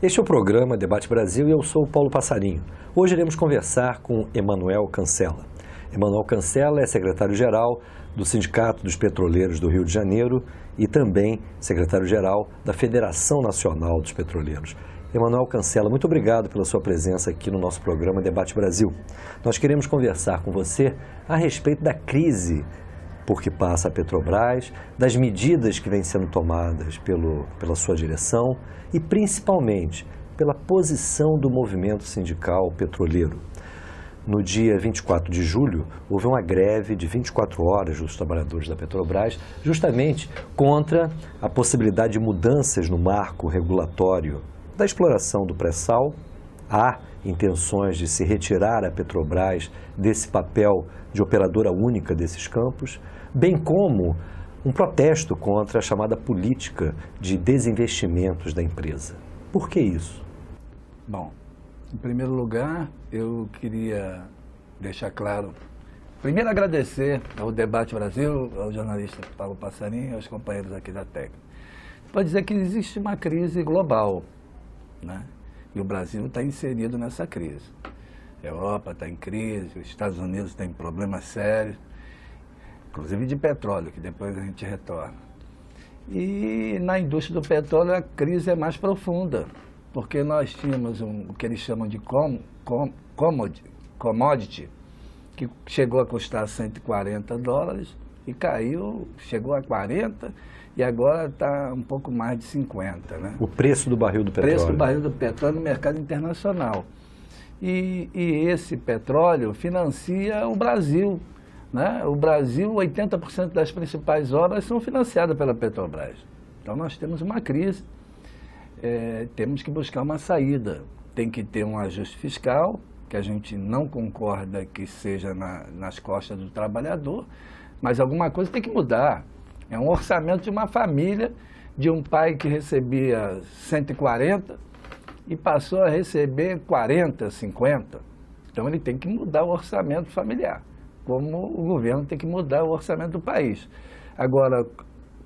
Este é o programa Debate Brasil e eu sou o Paulo Passarinho. Hoje iremos conversar com Emanuel Cancela. Emanuel Cancela é secretário-geral do Sindicato dos Petroleiros do Rio de Janeiro e também secretário-geral da Federação Nacional dos Petroleiros. Emanuel Cancela, muito obrigado pela sua presença aqui no nosso programa Debate Brasil. Nós queremos conversar com você a respeito da crise por que passa a Petrobras, das medidas que vêm sendo tomadas pela sua direção e, principalmente, pela posição do movimento sindical petroleiro. No dia 24 de julho, houve uma greve de 24 horas dos trabalhadores da Petrobras, justamente contra a possibilidade de mudanças no marco regulatório da exploração do pré-sal. Há intenções de se retirar a Petrobras desse papel de operadora única desses campos, bem como um protesto contra a chamada política de desinvestimentos da empresa. Por que isso? Bom, em primeiro lugar, eu queria deixar claro, primeiro agradecer ao Debate Brasil, ao jornalista Paulo Passarinho e aos companheiros aqui da técnica. Pode dizer que existe uma crise global, né? E o Brasil está inserido nessa crise. A Europa está em crise, os Estados Unidos têm problemas sérios, inclusive de petróleo, que depois a gente retorna. E na indústria do petróleo a crise é mais profunda, porque nós tínhamos o que eles chamam de commodity, que chegou a custar $140 e caiu, chegou a 40 e agora está um pouco mais de 50, né? O preço do barril do petróleo. O preço do barril do petróleo no mercado internacional. E esse petróleo financia o Brasil, né? O Brasil, 80% das principais obras são financiadas pela Petrobras. Então nós temos uma crise, temos que buscar uma saída. Tem que ter um ajuste fiscal, que a gente não concorda que seja nas costas do trabalhador, mas alguma coisa tem que mudar. É um orçamento de uma família, de um pai que recebia 140 e passou a receber 40, 50. Então ele tem que mudar o orçamento familiar, como o governo tem que mudar o orçamento do país. Agora,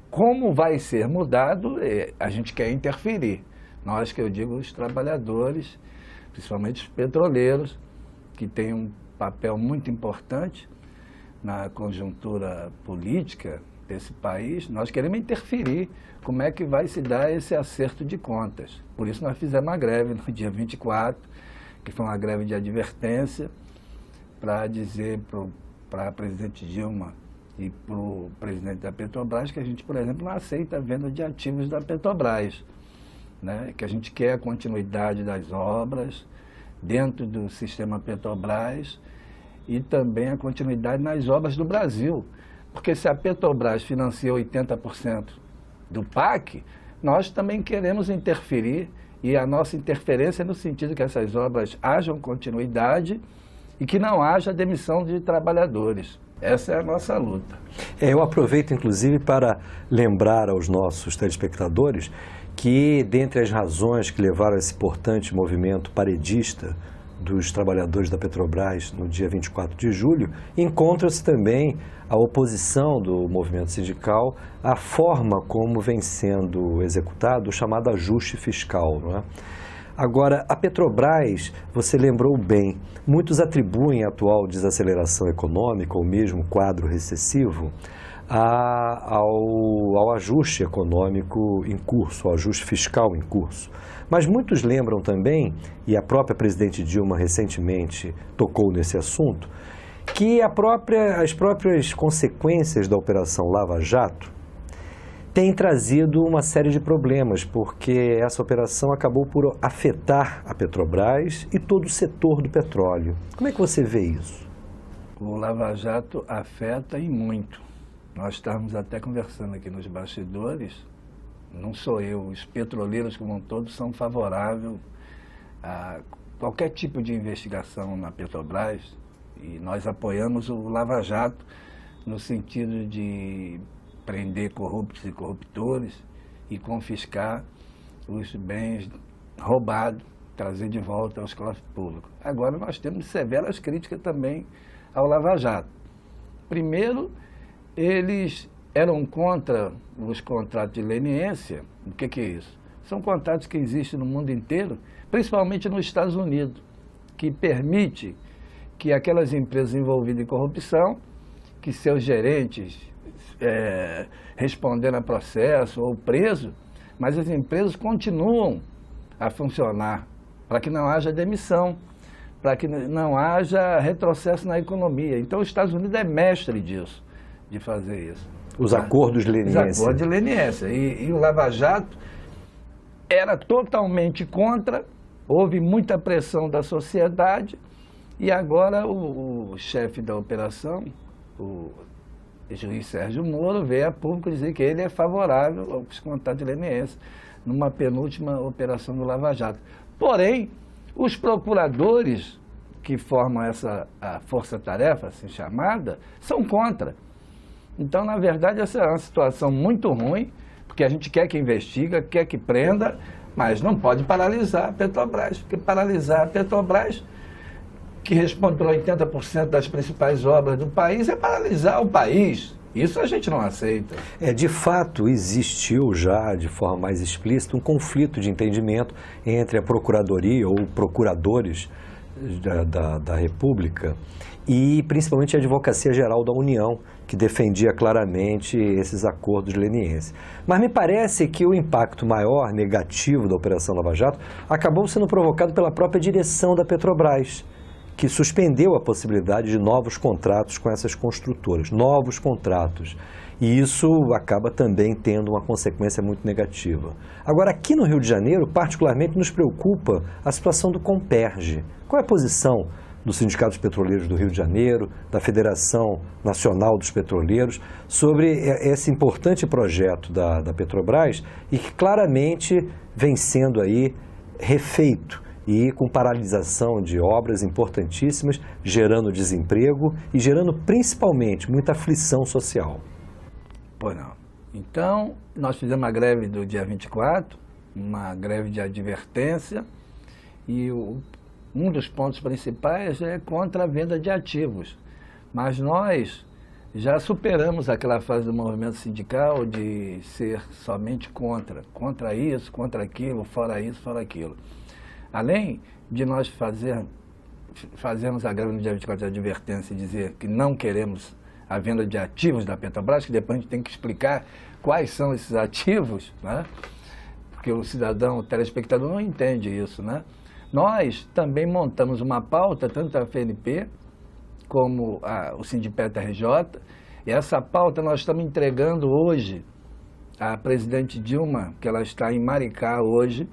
como vai ser mudado, a gente quer interferir. Nós, que eu digo, os trabalhadores, principalmente os petroleiros, que têm um papel muito importante na conjuntura política desse país, nós queremos interferir como é que vai se dar esse acerto de contas. Por isso nós fizemos uma greve no dia 24, que foi uma greve de advertência, para dizer para a presidente Dilma e para o presidente da Petrobras que a gente, por exemplo, não aceita a venda de ativos da Petrobras, né? Que a gente quer a continuidade das obras dentro do sistema Petrobras e também a continuidade nas obras do Brasil. Porque se a Petrobras financia 80% do PAC, nós também queremos interferir, e a nossa interferência é no sentido que essas obras hajam continuidade e que não haja demissão de trabalhadores. Essa é a nossa luta. Eu aproveito, inclusive, para lembrar aos nossos telespectadores que, dentre as razões que levaram a esse importante movimento paredista dos trabalhadores da Petrobras no dia 24 de julho, encontra-se também a oposição do movimento sindical à forma como vem sendo executado o chamado ajuste fiscal, não é? Agora, a Petrobras, você lembrou bem, muitos atribuem a atual desaceleração econômica, ou mesmo quadro recessivo, ao ajuste econômico em curso, ao ajuste fiscal em curso. Mas muitos lembram também, e a própria presidente Dilma recentemente tocou nesse assunto, que as próprias consequências da Operação Lava Jato têm trazido uma série de problemas, porque essa operação acabou por afetar a Petrobras e todo o setor do petróleo. Como é que você vê isso? O Lava Jato afeta e muito. Nós estávamos até conversando aqui nos bastidores, não sou eu, os petroleiros como um todo são favoráveis a qualquer tipo de investigação na Petrobras e nós apoiamos o Lava Jato no sentido de prender corruptos e corruptores e confiscar os bens roubados, trazer de volta aos cofres públicos. Agora nós temos severas críticas também ao Lava Jato. Primeiro, eles eram contra os contratos de leniência. O que é isso? São contratos que existem no mundo inteiro, principalmente nos Estados Unidos, que permite que aquelas empresas envolvidas em corrupção, que seus gerentes responderam a processo ou preso, mas as empresas continuam a funcionar para que não haja demissão, para que não haja retrocesso na economia. Então, os Estados Unidos é mestre disso, de fazer isso. Os acordos lenienses. Os acordos de leniência. E o Lava Jato era totalmente contra, houve muita pressão da sociedade, e agora o chefe da operação, o juiz Sérgio Moro, veio a público dizer que ele é favorável aos contratos de leniência, numa penúltima operação do Lava Jato. Porém, os procuradores que formam a força-tarefa, assim chamada, são contra. Então, na verdade, essa é uma situação muito ruim, porque a gente quer que investiga, quer que prenda, mas não pode paralisar a Petrobras, porque paralisar a Petrobras, que responde por 80% das principais obras do país, é paralisar o país. Isso a gente não aceita. De fato, existiu já, de forma mais explícita, um conflito de entendimento entre a Procuradoria ou procuradores da República e principalmente a Advocacia Geral da União, que defendia claramente esses acordos lenienses. Mas me parece que o impacto maior, negativo da Operação Lava Jato, acabou sendo provocado pela própria direção da Petrobras, que suspendeu a possibilidade de novos contratos com essas construtoras, novos contratos. E isso acaba também tendo uma consequência muito negativa. Agora, aqui no Rio de Janeiro, particularmente nos preocupa a situação do Comperj. Qual é a posição dos sindicatos petroleiros do Rio de Janeiro, da Federação Nacional dos Petroleiros, sobre esse importante projeto da Petrobras e que claramente vem sendo aí refeito e com paralisação de obras importantíssimas, gerando desemprego e gerando principalmente muita aflição social? Pois não. Então, nós fizemos uma greve do dia 24, uma greve de advertência, e um dos pontos principais é contra a venda de ativos. Mas nós já superamos aquela fase do movimento sindical de ser somente contra isso, contra aquilo, fora isso, fora aquilo. Além de nós fazermos a greve no dia 24 de advertência e dizer que não queremos a venda de ativos da Petrobras, que depois a gente tem que explicar quais são esses ativos, né? Porque o cidadão, o telespectador não entende isso, né? Nós também montamos uma pauta, tanto a FNP como o Sindipetro RJ, e essa pauta nós estamos entregando hoje à presidente Dilma, que ela está em Maricá hoje.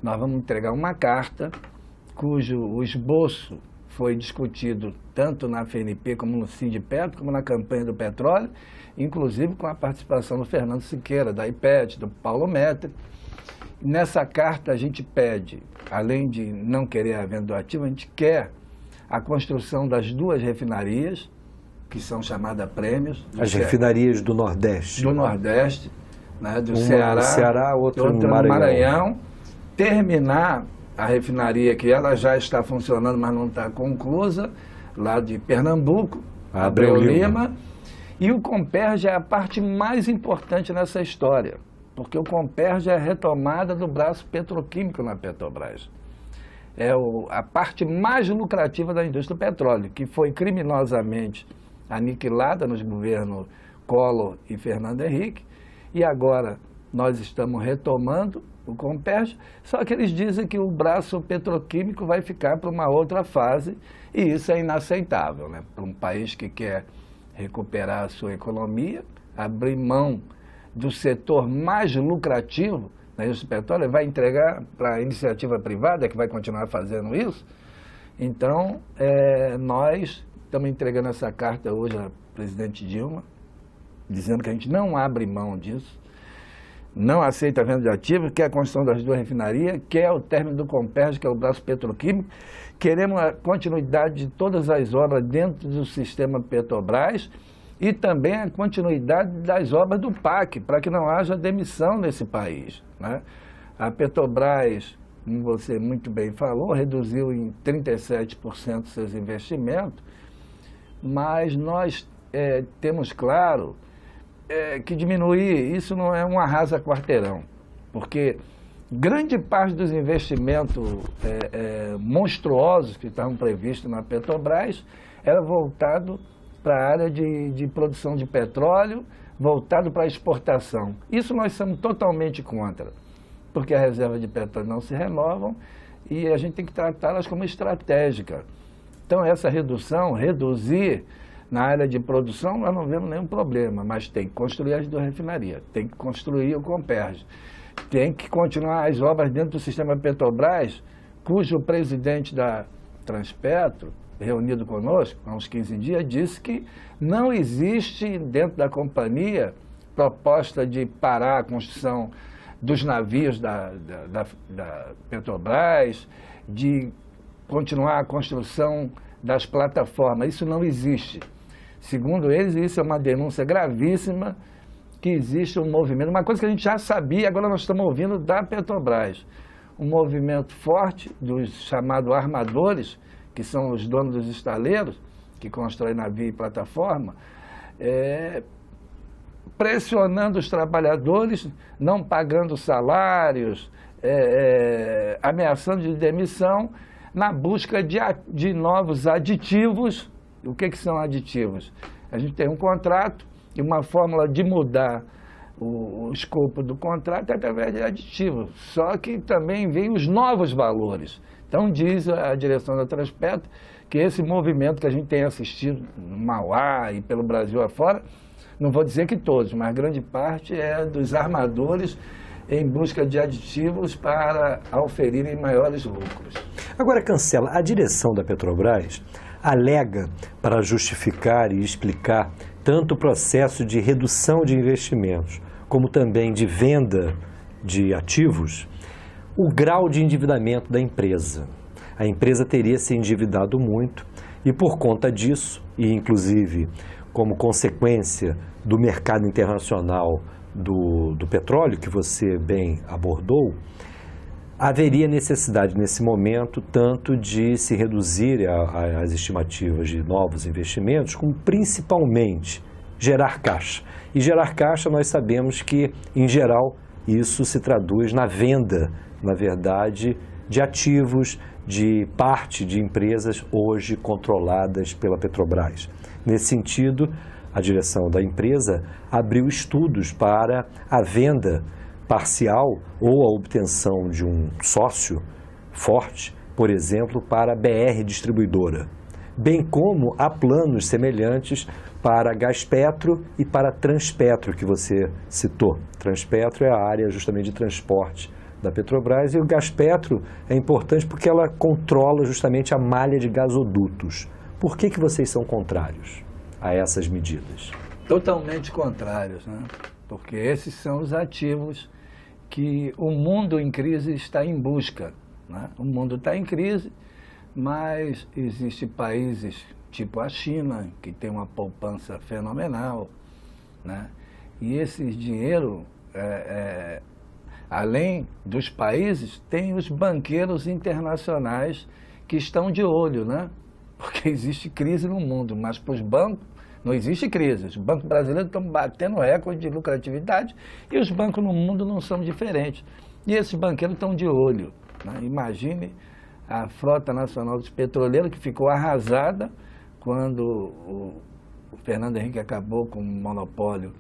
Nós vamos entregar uma carta cujo esboço foi discutido tanto na FNP como no Sindipetro, como na campanha do petróleo, inclusive com a participação do Fernando Siqueira, da IPET, do Paulo Metri. Nessa carta a gente pede, além de não querer a venda do ativo, a gente quer a construção das 2 refinarias, que são chamadas prêmios. As refinarias do Nordeste. Do Nordeste, né, do Ceará. Ceará, outra no Maranhão. Terminar a refinaria, que ela já está funcionando, mas não está conclusa, lá de Pernambuco, Abreu Lima. E o Comperj é a parte mais importante nessa história, porque o Comperj é a retomada do braço petroquímico na Petrobras. É a parte mais lucrativa da indústria do petróleo, que foi criminosamente aniquilada nos governos Collor e Fernando Henrique, e agora nós estamos retomando o Comperj, só que eles dizem que o braço petroquímico vai ficar para uma outra fase, e isso é inaceitável, né? Para um país que quer recuperar a sua economia, abrir mão do setor mais lucrativo na indústria do petróleo, vai entregar para a iniciativa privada, que vai continuar fazendo isso. Então, nós estamos entregando essa carta hoje à presidente Dilma, dizendo que a gente não abre mão disso, não aceita a venda de ativos, quer a construção das 2 refinarias, quer o término do Comperj, que é o braço petroquímico. Queremos a continuidade de todas as obras dentro do sistema Petrobras e também a continuidade das obras do PAC, para que não haja demissão nesse país, né? A Petrobras, como você muito bem falou, reduziu em 37% seus investimentos, mas nós temos claro que diminuir, isso não é um arrasa-quarteirão, porque grande parte dos investimentos monstruosos que estavam previstos na Petrobras era voltado para a área de produção de petróleo, voltado para a exportação. Isso nós somos totalmente contra, porque a reserva de petróleo não se renovam e a gente tem que tratá-las como estratégica. Então, essa reduzir na área de produção, nós não vemos nenhum problema, mas tem que construir as 2 refinarias, tem que construir o Comperj, tem que continuar as obras dentro do sistema Petrobras, cujo presidente da Transpetro, reunido conosco há uns 15 dias, disse que não existe dentro da companhia proposta de parar a construção dos navios da Petrobras, de continuar a construção das plataformas. Isso não existe. Segundo eles, isso é uma denúncia gravíssima, que existe um movimento, uma coisa que a gente já sabia, agora nós estamos ouvindo da Petrobras, um movimento forte dos chamados armadores, que são os donos dos estaleiros, que constroem navio e plataforma, pressionando os trabalhadores, não pagando salários, ameaçando de demissão, na busca de novos aditivos. O que são aditivos? A gente tem um contrato e uma fórmula de mudar o escopo do contrato é através de aditivos, só que também vem os novos valores. Então diz a direção da Transpetro que esse movimento que a gente tem assistido no Mauá e pelo Brasil afora, não vou dizer que todos, mas grande parte é dos armadores em busca de aditivos para auferirem maiores lucros. Agora, Cancela, a direção da Petrobras alega para justificar e explicar tanto o processo de redução de investimentos, como também de venda de ativos, o grau de endividamento da empresa. A empresa teria se endividado muito e, por conta disso, e inclusive como consequência do mercado internacional do petróleo, que você bem abordou, haveria necessidade nesse momento tanto de se reduzir as estimativas de novos investimentos, como principalmente gerar caixa. E gerar caixa nós sabemos que, em geral, isso se traduz na venda, na verdade, de ativos, de parte de empresas hoje controladas pela Petrobras. Nesse sentido, a direção da empresa abriu estudos para a venda parcial ou a obtenção de um sócio forte, por exemplo, para a BR Distribuidora, bem como há planos semelhantes para a Gaspetro e para a Transpetro, que você citou. Transpetro é a área justamente de transporte da Petrobras e o Gaspetro é importante porque ela controla justamente a malha de gasodutos. Por que vocês são contrários a essas medidas? Totalmente contrários, né? Porque esses são os ativos que o mundo em crise está em busca, né? O mundo está em crise, mas existem países tipo a China, que tem uma poupança fenomenal, né? E esse dinheiro, além dos países, tem os banqueiros internacionais que estão de olho, né? Porque existe crise no mundo, mas para os bancos não existe crise. Os bancos brasileiros estão batendo recorde de lucratividade e os bancos no mundo não são diferentes. E esses banqueiros estão de olho, né? Imagine a frota nacional dos petroleiros que ficou arrasada quando o Fernando Henrique acabou com o monopólio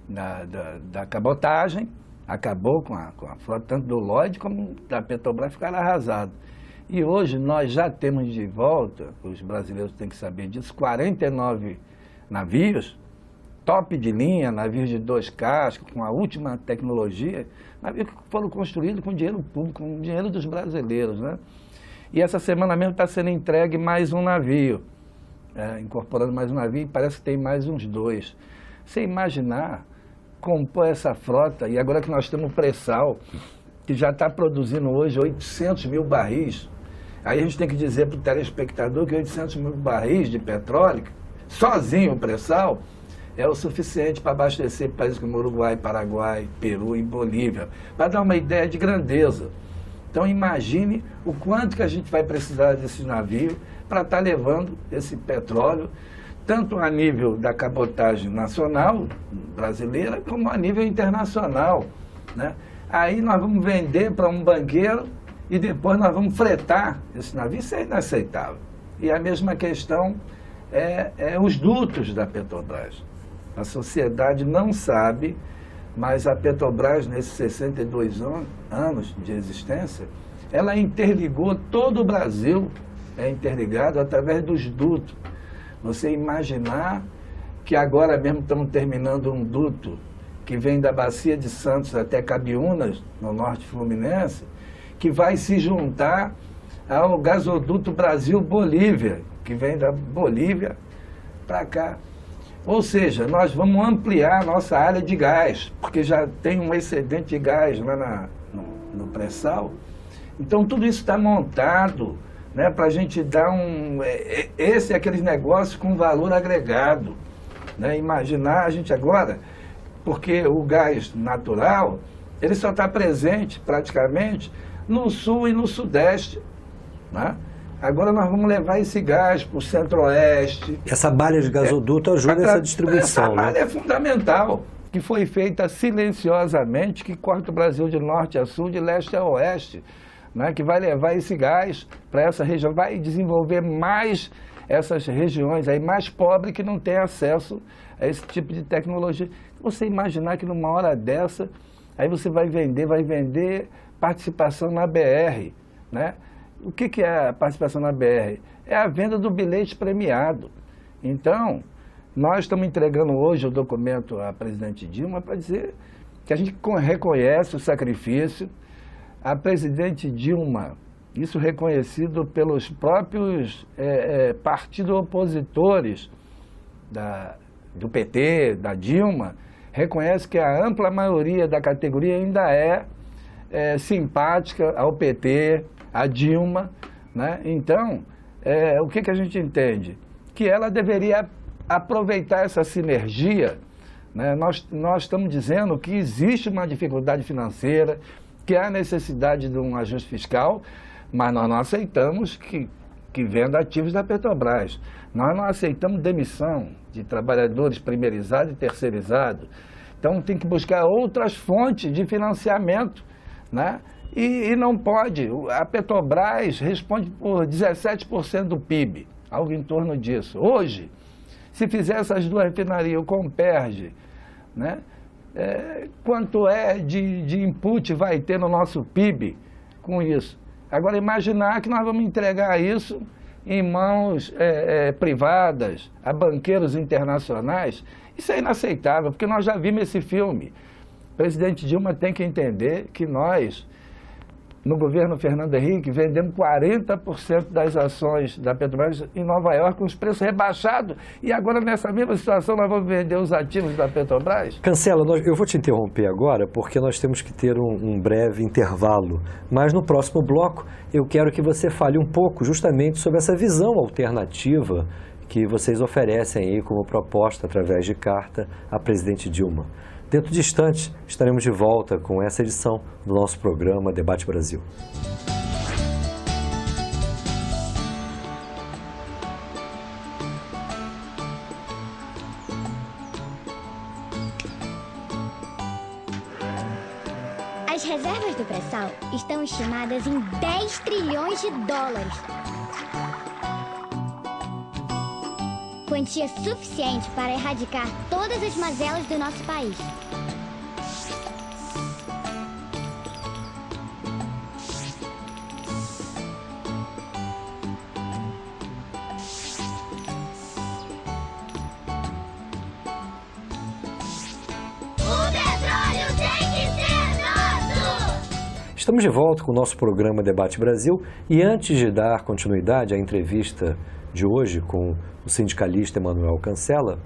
da cabotagem, acabou com a frota tanto do Lloyd como da Petrobras, ficaram arrasados. E hoje nós já temos de volta, os brasileiros têm que saber disso, 49 navios, top de linha, navios de 2 cascos, com a última tecnologia, navios que foram construídos com dinheiro público, com dinheiro dos brasileiros, né? E essa semana mesmo está sendo entregue mais um navio, incorporando mais um navio, e parece que tem mais uns 2. Você imaginar compor essa frota, e agora que nós temos o pré-sal, que já está produzindo hoje 800 mil barris, aí a gente tem que dizer para o telespectador que 800 mil barris de petróleo, sozinho o pré-sal, é o suficiente para abastecer países como Uruguai, Paraguai, Peru e Bolívia, para dar uma ideia de grandeza. Então imagine o quanto que a gente vai precisar desse navio para estar levando esse petróleo, tanto a nível da cabotagem nacional brasileira, como a nível internacional, né? aí nós vamos vender para um banqueiro e depois nós vamos fretar esse navio. Isso é inaceitável. E a mesma questão é os dutos da Petrobras. A sociedade não sabe, mas a Petrobras, nesses 62 anos de existência, ela interligou todo o Brasil, é interligado através dos dutos. Você imaginar que agora mesmo estamos terminando um duto que vem da Bacia de Santos até Cabiúnas, no norte fluminense, que vai se juntar ao gasoduto Brasil-Bolívia, que vem da Bolívia para cá. Ou seja, nós vamos ampliar a nossa área de gás, porque já tem um excedente de gás lá no pré-sal. Então, tudo isso está montado, né, para a gente dar aqueles negócios com valor agregado. Né? Imaginar a gente agora, porque o gás natural, ele só está presente praticamente no sul e no sudeste. Né? Agora nós vamos levar esse gás para o centro-oeste. Essa malha de gasoduto ajuda nessa distribuição. Essa malha é fundamental, que foi feita silenciosamente, que corta o Brasil de norte a sul, de leste a oeste, né? Que vai levar esse gás para essa região, vai desenvolver mais essas regiões aí mais pobres que não têm acesso a esse tipo de tecnologia. Você imaginar que numa hora dessa, aí você vai vender participação na BR, né? O que é a participação na BR? É a venda do bilhete premiado. Então, nós estamos entregando hoje o documento à presidente Dilma para dizer que a gente reconhece o sacrifício. A presidente Dilma, isso reconhecido pelos próprios partidos opositores do PT, da Dilma, reconhece que a ampla maioria da categoria ainda é simpática ao PT, a Dilma, né? Então, o que a gente entende? Que ela deveria aproveitar essa sinergia, né? Nós estamos dizendo que existe uma dificuldade financeira, que há necessidade de um ajuste fiscal, mas nós não aceitamos que venda ativos da Petrobras. Nós não aceitamos demissão de trabalhadores primeirizados e terceirizados. Então, tem que buscar outras fontes de financiamento, né? E não pode. A Petrobras responde por 17% do PIB, algo em torno disso. Hoje, se fizer essas duas refinarias, o Comperj, né, quanto de input vai ter no nosso PIB com isso? Agora, imaginar que nós vamos entregar isso em mãos privadas, a banqueiros internacionais, isso é inaceitável, porque nós já vimos esse filme. O presidente Dilma tem que entender que nós, no governo Fernando Henrique, vendemos 40% das ações da Petrobras em Nova York com os preços rebaixados. E agora, nessa mesma situação, nós vamos vender os ativos da Petrobras? Cancela, eu vou te interromper agora, porque nós temos que ter um breve intervalo. Mas no próximo bloco, eu quero que você fale um pouco justamente sobre essa visão alternativa que vocês oferecem aí como proposta através de carta à presidente Dilma. Dentro de instantes, estaremos de volta com essa edição do nosso programa Debate Brasil. As reservas do pré-sal estão estimadas em 10 trilhões de dólares. Quantia suficiente para erradicar todas as mazelas do nosso país. Estamos de volta com o nosso programa Debate Brasil e antes de dar continuidade à entrevista de hoje com o sindicalista Emanuel Cancela,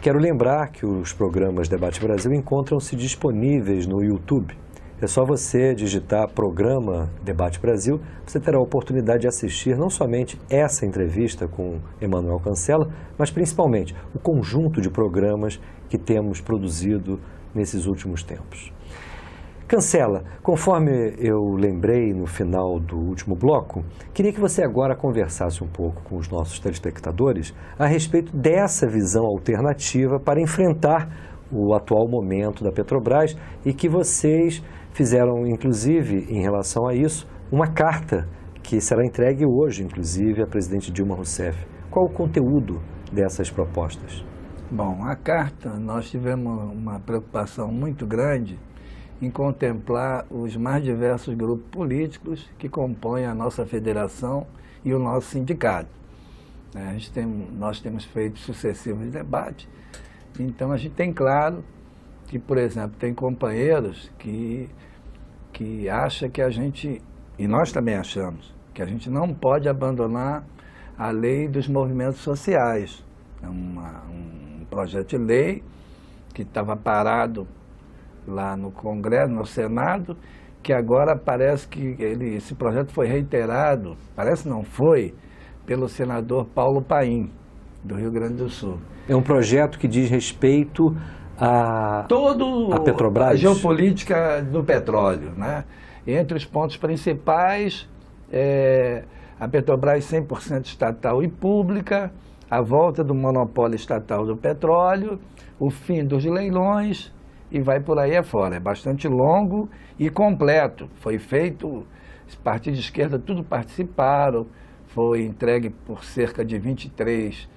quero lembrar que os programas Debate Brasil encontram-se disponíveis no YouTube. É só você digitar Programa Debate Brasil, você terá a oportunidade de assistir não somente essa entrevista com Emanuel Cancela, mas principalmente o conjunto de programas que temos produzido nesses últimos tempos. Cancela, conforme eu lembrei no final do último bloco, queria que você agora conversasse um pouco com os nossos telespectadores a respeito dessa visão alternativa para enfrentar o atual momento da Petrobras e que vocês fizeram, inclusive, em relação a isso, uma carta que será entregue hoje, inclusive, à presidente Dilma Rousseff. Qual o conteúdo dessas propostas? Bom, a carta, nós tivemos uma preocupação muito grande em contemplar os mais diversos grupos políticos que compõem a nossa federação e o nosso sindicato. Nós temos feito sucessivos debates, então a gente tem claro que, por exemplo, tem companheiros que acham que a gente, e nós também achamos, que a gente não pode abandonar a lei dos movimentos sociais. É um projeto de lei que estava parado lá no Congresso, no Senado, que agora parece que esse projeto foi reiterado, parece não foi, pelo senador Paulo Paim, do Rio Grande do Sul. É um projeto que diz respeito a Petrobras? A geopolítica do petróleo, né? Entre os pontos principais, a Petrobras 100% estatal e pública, a volta do monopólio estatal do petróleo, o fim dos leilões e vai por aí afora. É bastante longo e completo. Foi feito, os partidos de esquerda tudo participaram, foi entregue por cerca de 23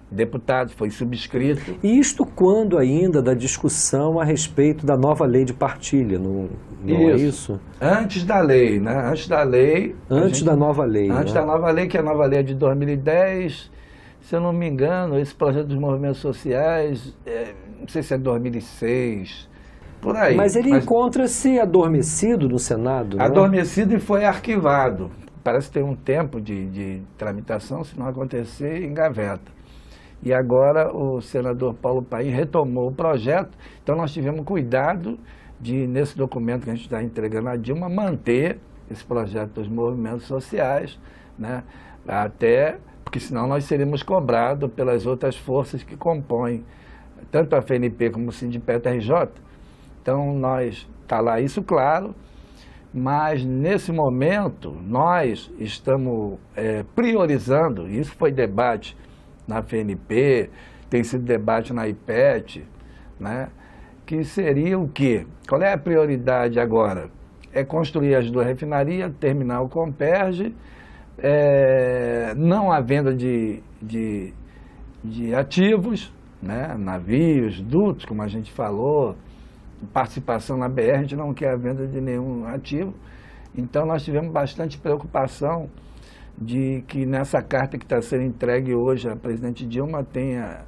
deputados, foi subscrito. E isto quando ainda da discussão a respeito da nova lei de partilha, não é isso? Antes da lei, né? Antes da lei. Antes da nova lei. Antes da nova lei, que a nova lei é de 2010. Se eu não me engano, esse projeto dos movimentos sociais, não sei se é 2006, por aí. Mas ele encontra-se adormecido no Senado, não é? Adormecido e foi arquivado. Parece ter um tempo de tramitação, se não acontecer, engaveta. E agora o senador Paulo Paim retomou o projeto, então nós tivemos cuidado de, nesse documento que a gente está entregando à Dilma, manter esse projeto dos movimentos sociais, né? Até porque senão nós seríamos cobrados pelas outras forças que compõem tanto a FNP como o Sindipet RJ. Então nós, está lá isso claro, mas nesse momento nós estamos priorizando, isso foi debate na FNP, tem sido debate na IPET, né? Que seria o quê? Qual é a prioridade agora? É construir as duas refinarias, terminar o Comperge, não a venda de ativos, né? Navios, dutos, como a gente falou, participação na BR, a gente não quer a venda de nenhum ativo. Então nós tivemos bastante preocupação de que nessa carta que está sendo entregue hoje a presidente Dilma tenha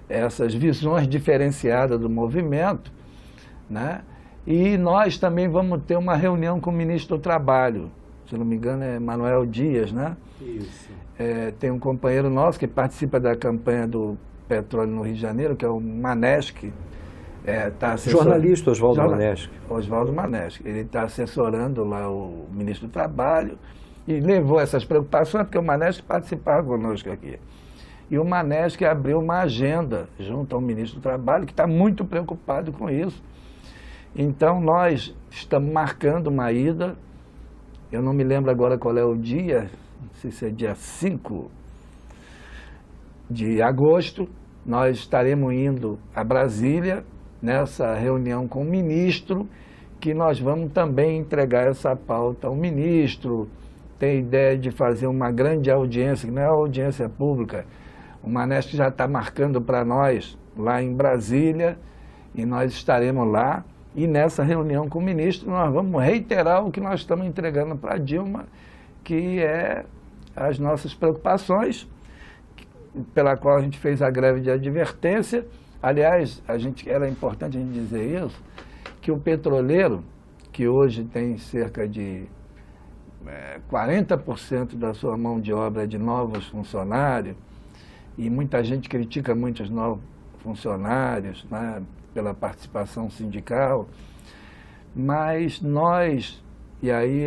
essas visões diferenciadas do movimento, né? E nós também vamos ter uma reunião com o ministro do Trabalho, se não me engano é Manuel Dias, né? Isso. Tem um companheiro nosso que participa da campanha do petróleo no Rio de Janeiro, que é o Maneschi. Jornalista Oswaldo Maneschi. Oswaldo Maneschi. Ele está assessorando lá o ministro do Trabalho e levou essas preocupações, porque o Maneschi participava conosco aqui. E o Maneschi abriu uma agenda junto ao ministro do Trabalho, que está muito preocupado com isso. Então, nós estamos marcando uma ida, eu não me lembro agora qual é o dia, não sei se é dia 5 de agosto, nós estaremos indo a Brasília, nessa reunião com o ministro, que nós vamos também entregar essa pauta ao ministro. Tem ideia de fazer uma grande audiência, que não é audiência pública. O Maneschi já está marcando para nós, lá em Brasília, e nós estaremos lá. E nessa reunião com o ministro, nós vamos reiterar o que nós estamos entregando para a Dilma, que é as nossas preocupações, pela qual a gente fez a greve de advertência. Aliás, era importante a gente dizer isso, que o petroleiro, que hoje tem cerca de 40% da sua mão de obra de novos funcionários, e muita gente critica muitos novos funcionários, né, pela participação sindical, mas nós, e aí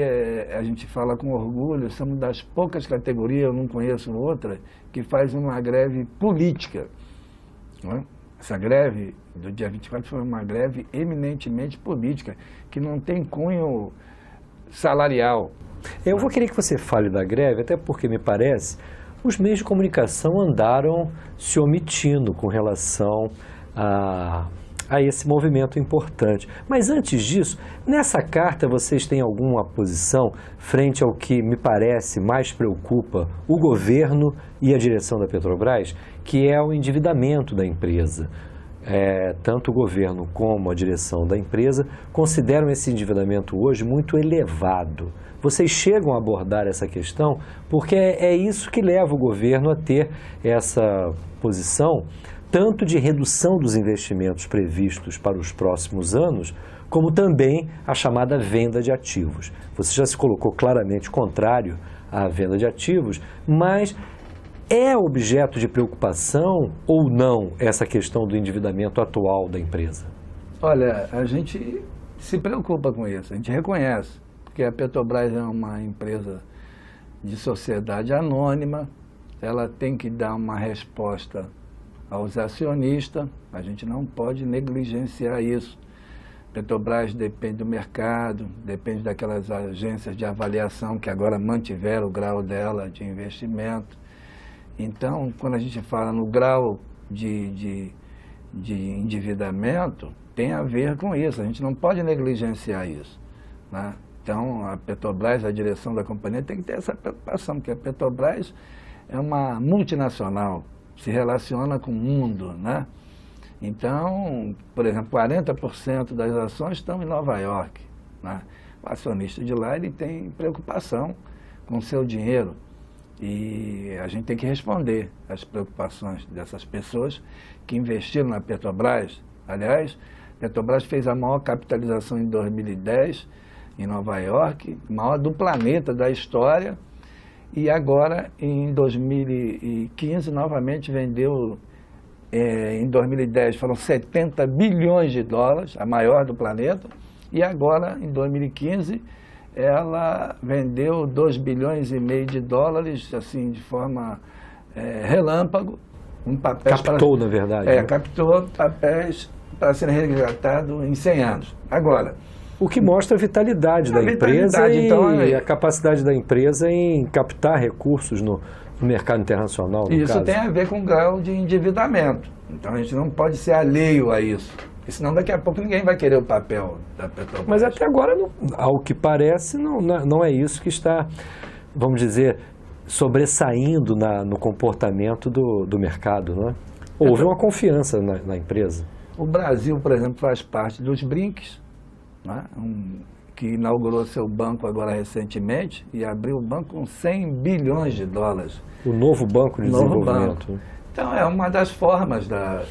a gente fala com orgulho, somos das poucas categorias, eu não conheço outra, que faz uma greve política. Né? Essa greve do dia 24 foi uma greve eminentemente política, que não tem cunho salarial. Eu vou querer que você fale da greve, até porque me parece, os meios de comunicação andaram se omitindo com relação a esse movimento importante. Mas antes disso, nessa carta vocês têm alguma posição frente ao que me parece mais preocupa o governo e a direção da Petrobras, que é o endividamento da empresa. Tanto o governo como a direção da empresa consideram esse endividamento hoje muito elevado. Vocês chegam a abordar essa questão porque é isso que leva o governo a ter essa posição tanto de redução dos investimentos previstos para os próximos anos, como também a chamada venda de ativos. Você já se colocou claramente contrário à venda de ativos, mas é objeto de preocupação ou não essa questão do endividamento atual da empresa? Olha, a gente se preocupa com isso, a gente reconhece, porque a Petrobras é uma empresa de sociedade anônima, ela tem que dar uma resposta aos acionistas, a gente não pode negligenciar isso. Petrobras depende do mercado, depende daquelas agências de avaliação que agora mantiveram o grau dela de investimento. Então, quando a gente fala no grau de endividamento, tem a ver com isso, a gente não pode negligenciar isso, né? Então, a Petrobras, a direção da companhia tem que ter essa preocupação, porque a Petrobras é uma multinacional, se relaciona com o mundo, né? Então, por exemplo, 40% das ações estão em Nova York, né? O acionista de lá, ele tem preocupação com o seu dinheiro e a gente tem que responder às preocupações dessas pessoas que investiram na Petrobras. Aliás, a Petrobras fez a maior capitalização em 2010 em Nova York, maior do planeta, da história, e agora, em 2015, novamente vendeu, em 2010 foram 70 bilhões de dólares, a maior do planeta, e agora, em 2015, ela vendeu 2 bilhões e meio de dólares, assim, de forma relâmpago, um papel... Captou, na verdade. Né? Captou papéis para serem resgatados em 100 anos. Agora... O que mostra a vitalidade da empresa e então, a capacidade da empresa em captar recursos no mercado internacional. Isso tem a ver com o grau de endividamento. Então a gente não pode ser alheio a isso. Porque senão daqui a pouco ninguém vai querer o papel da Petrobras. Mas até agora, ao que parece, não é isso que está, vamos dizer, sobressaindo no comportamento do mercado, não é? Houve uma confiança na empresa. O Brasil, por exemplo, faz parte dos BRICS, né? Que inaugurou seu banco agora recentemente e abriu o banco com 100 bilhões de dólares. O novo Banco de Desenvolvimento. Banco. Então, é uma das formas da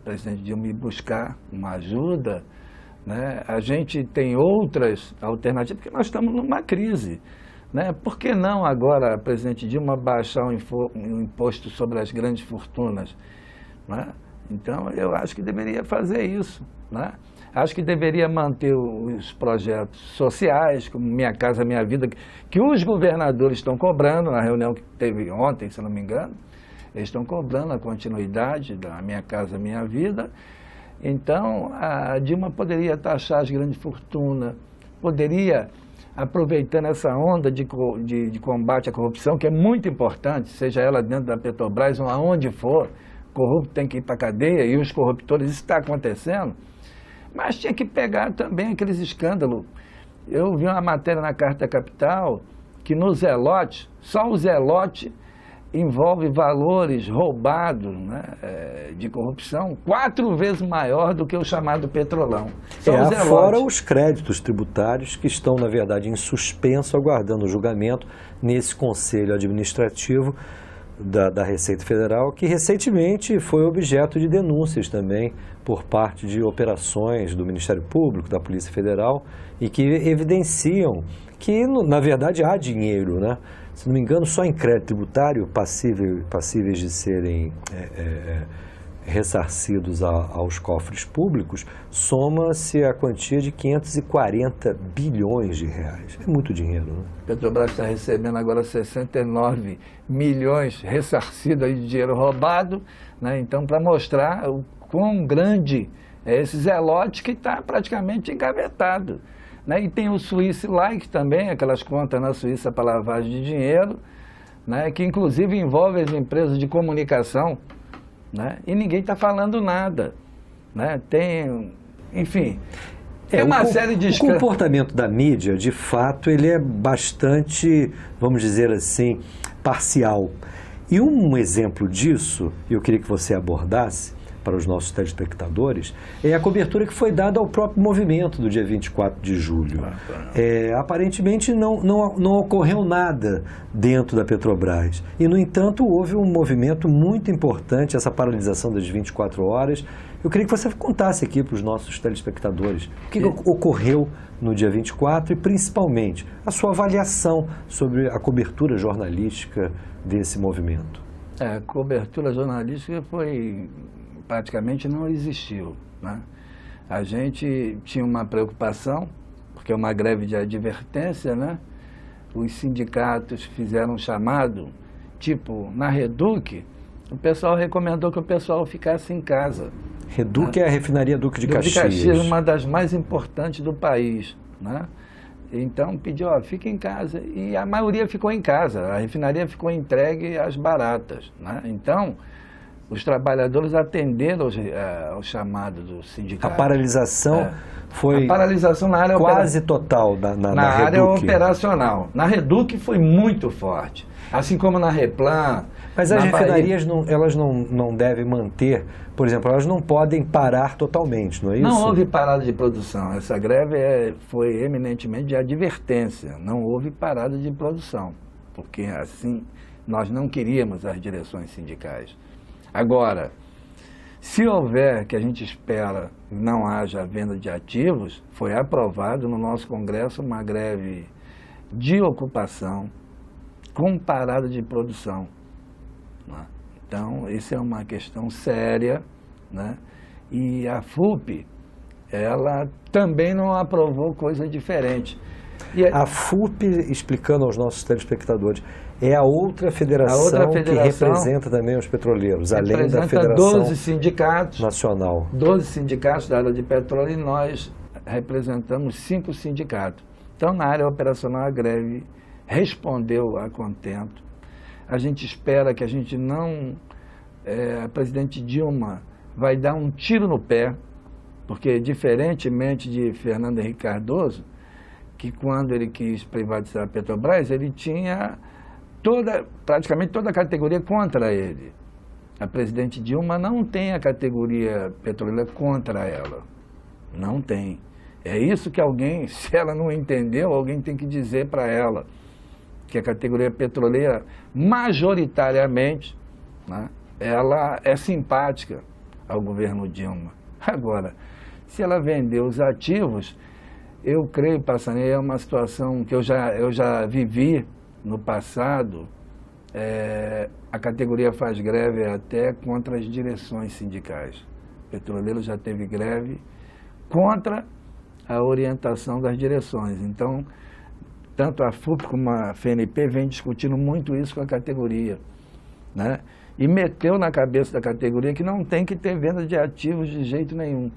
presidente Dilma buscar uma ajuda, né? A gente tem outras alternativas, porque nós estamos numa crise, né? Por que não agora a presidente Dilma baixar o imposto sobre as grandes fortunas, né? Então, eu acho que deveria fazer isso, né? Acho que deveria manter os projetos sociais, como Minha Casa Minha Vida, que os governadores estão cobrando, na reunião que teve ontem, se não me engano, eles estão cobrando a continuidade da Minha Casa Minha Vida. Então, a Dilma poderia taxar as grandes fortunas, poderia, aproveitando essa onda de combate à corrupção, que é muito importante, seja ela dentro da Petrobras ou aonde for, corrupto tem que ir para a cadeia e os corruptores, isso está acontecendo. Mas tinha que pegar também aqueles escândalos. Eu vi uma matéria na Carta Capital que no Zelote, só o Zelote envolve valores roubados, né, de corrupção 4 vezes maior do que o chamado Petrolão. Fora os créditos tributários que estão, na verdade, em suspenso, aguardando o julgamento nesse Conselho Administrativo da Receita Federal, que recentemente foi objeto de denúncias também por parte de operações do Ministério Público, da Polícia Federal, e que evidenciam que, na verdade, há dinheiro, né? Se não me engano, só em crédito tributário passíveis de serem ressarcidos aos cofres públicos, soma-se a quantia de 540 bilhões de reais. É muito dinheiro, né? Petrobras está recebendo agora 69 milhões ressarcidos de dinheiro roubado, né? Então, para mostrar o quão grande é esse Zelote que está praticamente engavetado, né? E tem o Swiss Like também, aquelas contas na Suíça para lavagem de dinheiro, né? Que inclusive envolve as empresas de comunicação, né? E ninguém está falando nada, né? Tem, enfim, tem uma série de... O comportamento da mídia, de fato, ele é bastante, vamos dizer assim, parcial. E um exemplo disso, eu queria que você abordasse para os nossos telespectadores, é a cobertura que foi dada ao próprio movimento do dia 24 de julho. Aparentemente não ocorreu nada dentro da Petrobras. E, no entanto, houve um movimento muito importante, essa paralisação das 24 horas. Eu queria que você contasse aqui para os nossos telespectadores o que ocorreu no dia 24 e, principalmente, a sua avaliação sobre a cobertura jornalística desse movimento. A cobertura jornalística praticamente não existiu, né? A gente tinha uma preocupação, porque é uma greve de advertência, né? Os sindicatos fizeram um chamado, tipo, na Reduc, o pessoal recomendou que o pessoal ficasse em casa. Reduc é a refinaria Duque de Caxias. Duque de Caxias, uma das mais importantes do país, né? Então pediu, fica em casa, e a maioria ficou em casa, a refinaria ficou entregue às baratas, né? Então, os trabalhadores atenderam ao chamado do sindicato. A paralisação foi na área quase total na área Reduc. Operacional. Na Reduc foi muito forte, assim como na Replan. Mas as refinarias elas não devem manter, por exemplo, elas não podem parar totalmente, não é isso? Não houve parada de produção. Essa greve foi eminentemente de advertência. Não houve parada de produção, porque assim nós não queríamos as direções sindicais. Agora, se houver, que a gente espera, não haja venda de ativos, foi aprovado no nosso Congresso uma greve de ocupação com parada de produção, né? Então, isso é uma questão séria, né? E a FUP, ela também não aprovou coisa diferente. A FUP, explicando aos nossos telespectadores, é a outra federação que representa também os petroleiros, além da Federação 12 sindicatos Nacional. 12 sindicatos da área de petróleo, e nós representamos 5 sindicatos. Então, na área operacional, a greve respondeu a contento. A gente espera que a gente não... a presidente Dilma vai dar um tiro no pé, porque, diferentemente de Fernando Henrique Cardoso, que quando ele quis privatizar a Petrobras, ele tinha praticamente toda a categoria contra ele. A presidente Dilma não tem a categoria petroleira contra ela. Não tem. É isso que alguém, se ela não entendeu, alguém tem que dizer para ela, que a categoria petroleira, majoritariamente, né, ela é simpática ao governo Dilma. Agora, se ela vender os ativos, eu creio, Passanei, é uma situação que eu já vivi no passado. A categoria faz greve até contra as direções sindicais. O petroleiro já teve greve contra a orientação das direções. Então, tanto a FUP como a FNP vem discutindo muito isso com a categoria, né? E meteu na cabeça da categoria que não tem que ter venda de ativos de jeito nenhum.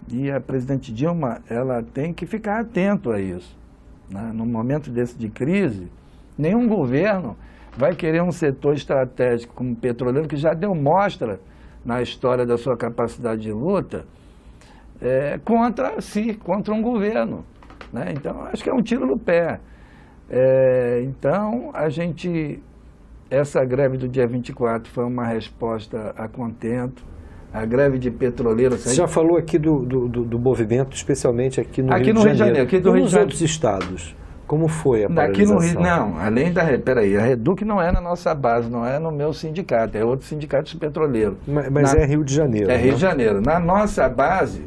E a presidente Dilma, ela tem que ficar atento a isso, né? No momento desse de crise, nenhum governo vai querer um setor estratégico como o petroleiro, que já deu mostra na história da sua capacidade de luta, contra um governo, né? Então, acho que é um tiro no pé. Então, essa greve do dia 24 foi uma resposta a contento. A greve de petroleiros... Você já falou aqui do movimento, especialmente aqui no Rio de Janeiro. E nos outros estados? Como foi a paralisação? Aqui no Rio, não, além peraí, a Reduc não é na nossa base, não é no meu sindicato, é outro sindicato petroleiro. Mas é Rio de Janeiro. É Rio de Janeiro. Na nossa base,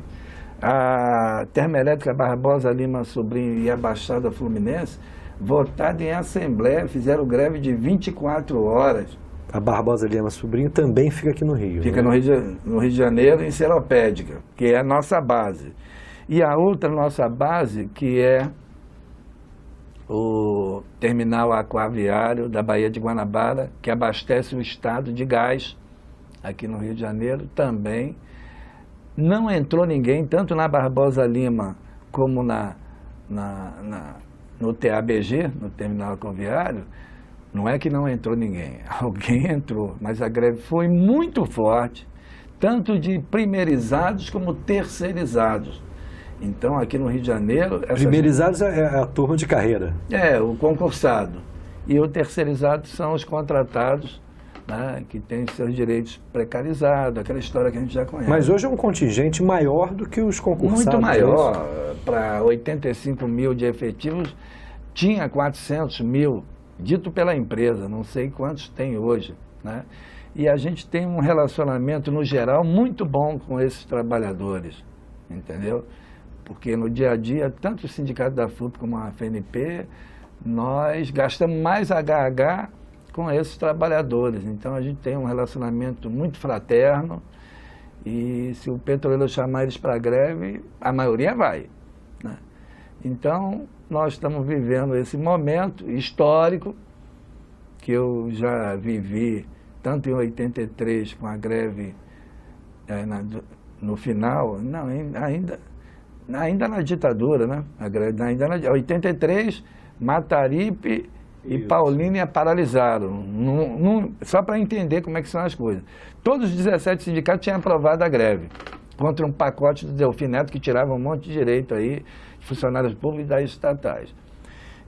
a Termoelétrica Barbosa Lima Sobrinho e a Baixada Fluminense, votaram em assembleia, fizeram greve de 24 horas. A Barbosa Lima Sobrinho também fica aqui no Rio. Fica, né? no Rio de Janeiro, em Seropédica, que é a nossa base. E a outra nossa base, que é o terminal aquaviário da Baía de Guanabara, que abastece o estado de gás aqui no Rio de Janeiro, também. Não entrou ninguém, tanto na Barbosa Lima como no TABG, no terminal aquaviário. Não é que não entrou ninguém, alguém entrou, mas a greve foi muito forte, tanto de primeirizados como terceirizados. Então, aqui no Rio de Janeiro... Primeirizados é a turma de carreira. É, o concursado. E o terceirizado são os contratados, né, que têm seus direitos precarizados, aquela história que a gente já conhece. Mas hoje é um contingente maior do que os concursados. Muito maior. Para 85 mil de efetivos, tinha 400 mil, dito pela empresa, não sei quantos tem hoje, né? E a gente tem um relacionamento, no geral, muito bom com esses trabalhadores, entendeu? Porque no dia a dia, tanto o Sindicato da FUP como a FNP, nós gastamos mais HH com esses trabalhadores. Então, a gente tem um relacionamento muito fraterno e se o petroleiro chamar eles para greve, a maioria vai, né? Então, nós estamos vivendo esse momento histórico que eu já vivi tanto em 83 com a greve no final, não, ainda na ditadura, né? A greve, ainda na 83, Mataripe e Paulínia paralisaram, só para entender como é que são as coisas. Todos os 17 sindicatos tinham aprovado a greve, contra um pacote do Delfim Neto que tirava um monte de direito aí, de funcionários públicos e das estatais.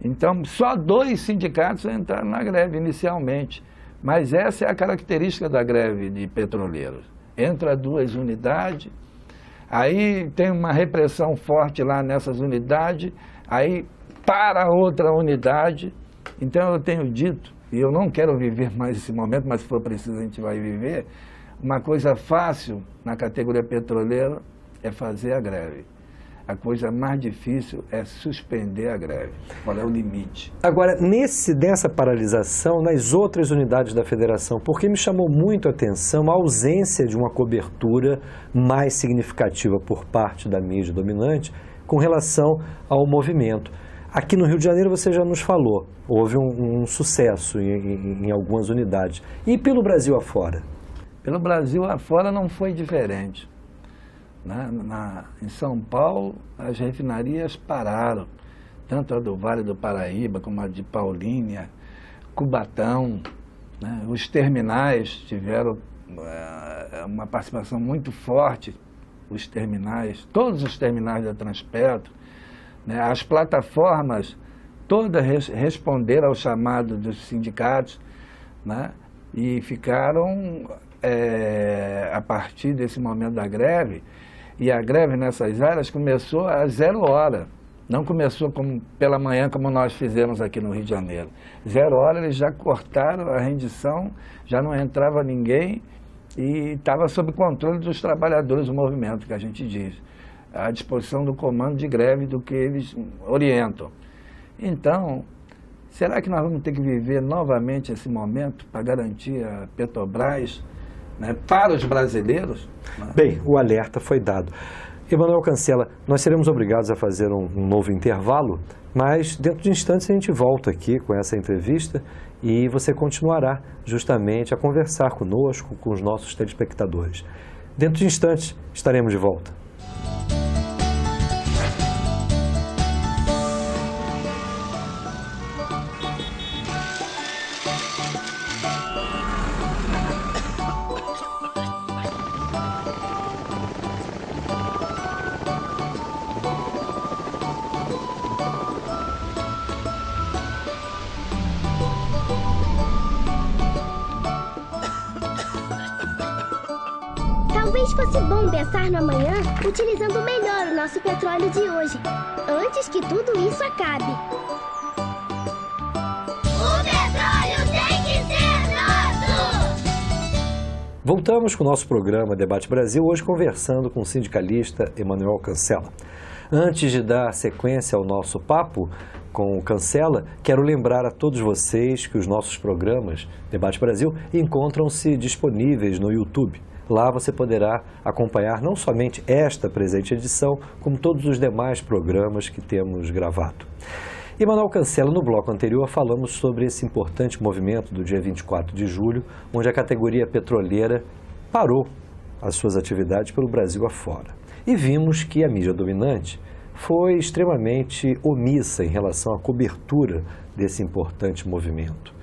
Então, só 2 sindicatos entraram na greve inicialmente, mas essa é a característica da greve de petroleiros. Entra 2 unidades, aí tem uma repressão forte lá nessas unidades, aí para outra unidade. Então eu tenho dito, e eu não quero viver mais esse momento, mas se for preciso a gente vai viver, uma coisa fácil na categoria petroleira é fazer a greve. A coisa mais difícil é suspender a greve. Qual é o limite? Agora, nessa paralisação, nas outras unidades da federação, porque me chamou muito a atenção a ausência de uma cobertura mais significativa por parte da mídia dominante com relação ao movimento. Aqui no Rio de Janeiro, você já nos falou, houve um sucesso em algumas unidades. E pelo Brasil afora? Pelo Brasil afora não foi diferente. Em São Paulo, as refinarias pararam, tanto a do Vale do Paraíba como a de Paulínia, Cubatão, né? Os terminais tiveram uma participação muito forte, os terminais, todos os terminais da Transpetro, né? As plataformas todas responderam ao chamado dos sindicatos, né? E ficaram, a partir desse momento da greve. E a greve nessas áreas começou às 0 hora, não começou pela manhã como nós fizemos aqui no Rio de Janeiro. 0 hora eles já cortaram a rendição, já não entrava ninguém e estava sob controle dos trabalhadores do movimento, que a gente diz, à disposição do comando de greve do que eles orientam. Então, será que nós vamos ter que viver novamente esse momento para garantir a Petrobras, né, para os brasileiros? Bem, o alerta foi dado. Emanuel Cancela, nós seremos obrigados a fazer um novo intervalo, mas dentro de instantes a gente volta aqui com essa entrevista e você continuará justamente a conversar conosco, com os nossos telespectadores. Dentro de instantes estaremos de volta. Talvez fosse bom pensar no amanhã utilizando melhor o nosso petróleo de hoje, antes que tudo isso acabe. O petróleo tem que ser nosso! Voltamos com o nosso programa Debate Brasil, hoje conversando com o sindicalista Emanuel Cancela. Antes de dar sequência ao nosso papo com o Cancela, quero lembrar a todos vocês que os nossos programas Debate Brasil encontram-se disponíveis no YouTube. Lá você poderá acompanhar não somente esta presente edição, como todos os demais programas que temos gravado. Emanuel Cancela, no bloco anterior, falamos sobre esse importante movimento do dia 24 de julho, onde a categoria petroleira parou as suas atividades pelo Brasil afora. E vimos que a mídia dominante foi extremamente omissa em relação à cobertura desse importante movimento.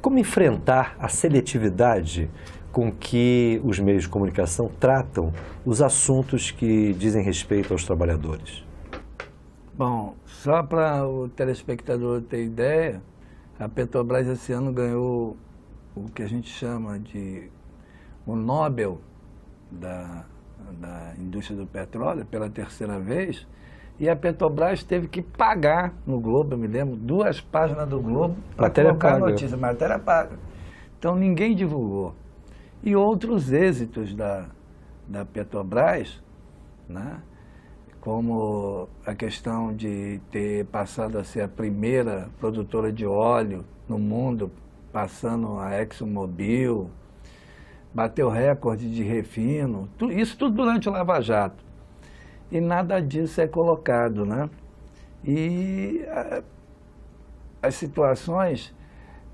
Como enfrentar a seletividade com que os meios de comunicação tratam os assuntos que dizem respeito aos trabalhadores? Bom, só para o telespectador ter ideia, a Petrobras esse ano ganhou o que a gente chama de o Nobel da indústria do petróleo pela terceira vez, e a Petrobras teve que pagar no Globo, eu me lembro, 2 páginas do Globo para colocar a notícia, matéria paga. Então ninguém divulgou. E outros êxitos da Petrobras, né, como a questão de ter passado a ser a primeira produtora de óleo no mundo, passando a ExxonMobil, bateu recorde de refino, isso tudo durante o Lava Jato. E nada disso é colocado, né? E as situações,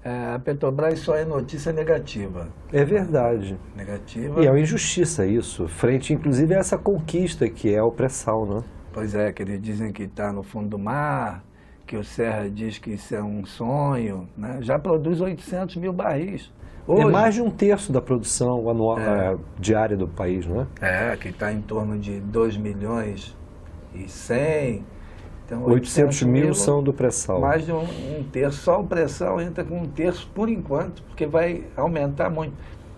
a Petrobras só é notícia negativa. É verdade. Negativa. E é uma injustiça isso, frente inclusive a essa conquista que é o pré-sal, né? Pois é, que eles dizem que está no fundo do mar, que o Serra diz que isso é um sonho, né? Já produz 800 mil barris. Hoje, é mais de 1/3 da produção anual, diária do país, não é? Que está em torno de 2 milhões e 100. Então, 800 mil são do pré-sal. Mais de um terço. Só o pré-sal entra com 1/3 por enquanto, porque vai aumentar muito.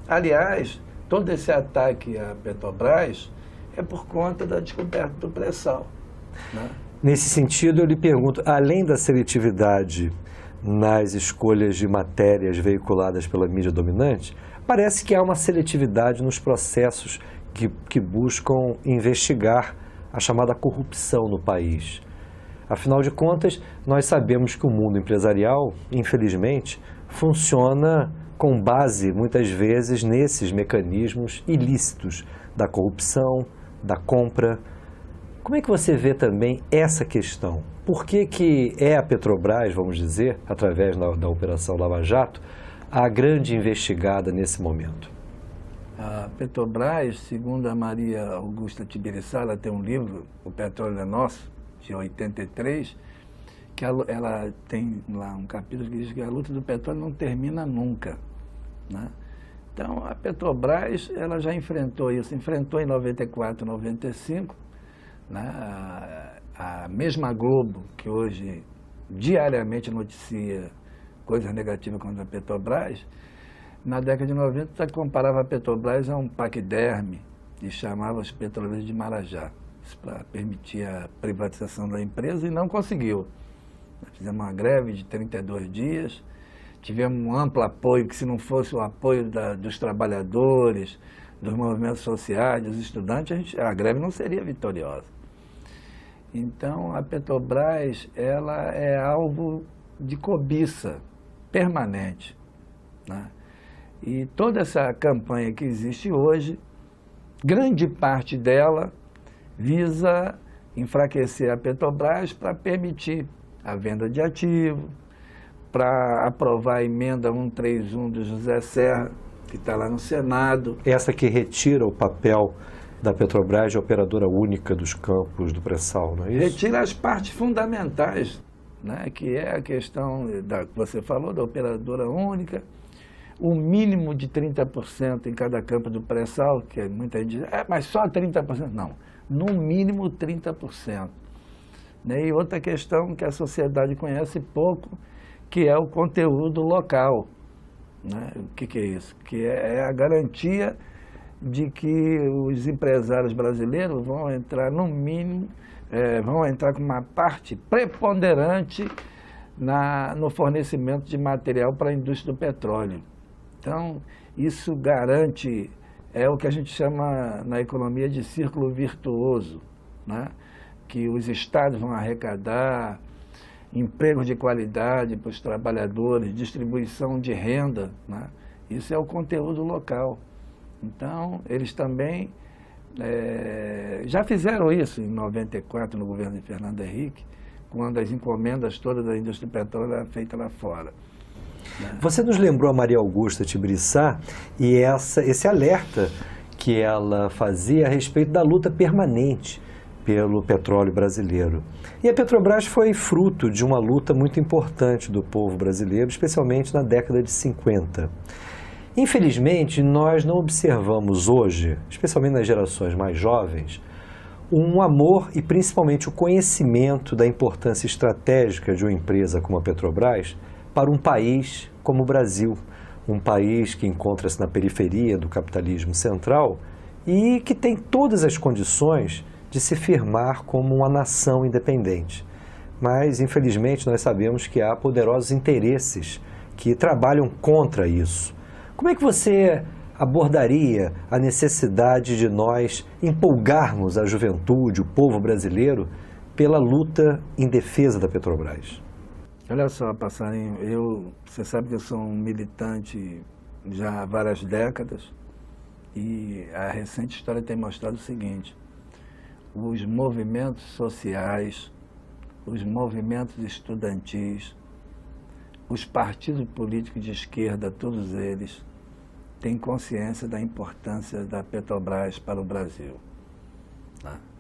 Aliás, todo esse ataque à Petrobras é por conta da descoberta do pré-sal, né? Nesse sentido, eu lhe pergunto, além da seletividade nas escolhas de matérias veiculadas pela mídia dominante, parece que há uma seletividade nos processos que buscam investigar a chamada corrupção no país. Afinal de contas, nós sabemos que o mundo empresarial, infelizmente, funciona com base, muitas vezes, nesses mecanismos ilícitos da corrupção, da compra. Como é que você vê também essa questão? Por que é a Petrobras, vamos dizer, através da Operação Lava Jato, a grande investigada nesse momento? A Petrobras, segundo a Maria Augusta Tibiriçá, ela tem um livro, O Petróleo é Nosso, de 83, que ela tem lá um capítulo que diz que a luta do petróleo não termina nunca, né? Então, a Petrobras, ela já enfrentou isso, enfrentou em 94, 95, né? A mesma Globo, que hoje diariamente noticia coisas negativas contra a Petrobras, na década de 90 comparava a Petrobras a um paquiderme e chamava os petroleiros de Marajá, para permitir a privatização da empresa, e não conseguiu. Nós fizemos uma greve de 32 dias, tivemos um amplo apoio, que se não fosse o apoio dos trabalhadores, dos movimentos sociais, dos estudantes, a greve não seria vitoriosa. Então, a Petrobras, ela é alvo de cobiça permanente, né? E toda essa campanha que existe hoje, grande parte dela visa enfraquecer a Petrobras para permitir a venda de ativo, para aprovar a emenda 131 do José Serra, que está lá no Senado. Essa que retira o papel da Petrobras de operadora única dos campos do pré-sal, não é isso? Retira as partes fundamentais, né, que é a questão que você falou, da operadora única, o mínimo de 30% em cada campo do pré-sal, que muita gente diz, mas só 30%? Não, no mínimo 30%. Né? E outra questão que a sociedade conhece pouco, que é o conteúdo local. Né? O que é isso? Que é a garantia de que os empresários brasileiros vão entrar, no mínimo, vão entrar com uma parte preponderante no fornecimento de material para a indústria do petróleo. Então, isso garante, é o que a gente chama na economia de círculo virtuoso, né? Que os estados vão arrecadar, empregos de qualidade para os trabalhadores, distribuição de renda, né? Isso é o conteúdo local. Então, eles também já fizeram isso em 94, no governo de Fernando Henrique, quando as encomendas todas da indústria do petróleo eram feitas lá fora. Você nos lembrou a Maria Augusta Tibiriçá e esse alerta que ela fazia a respeito da luta permanente pelo petróleo brasileiro. E a Petrobras foi fruto de uma luta muito importante do povo brasileiro, especialmente na década de 50. Infelizmente, nós não observamos hoje, especialmente nas gerações mais jovens, um amor e principalmente o conhecimento da importância estratégica de uma empresa como a Petrobras para um país como o Brasil, um país que encontra-se na periferia do capitalismo central e que tem todas as condições de se firmar como uma nação independente. Mas, infelizmente, nós sabemos que há poderosos interesses que trabalham contra isso. Como é que você abordaria a necessidade de nós empolgarmos a juventude, o povo brasileiro, pela luta em defesa da Petrobras? Olha só, Passarinho, você sabe que eu sou um militante já há várias décadas e a recente história tem mostrado o seguinte: os movimentos sociais, os movimentos estudantis, os partidos políticos de esquerda, todos eles, têm consciência da importância da Petrobras para o Brasil.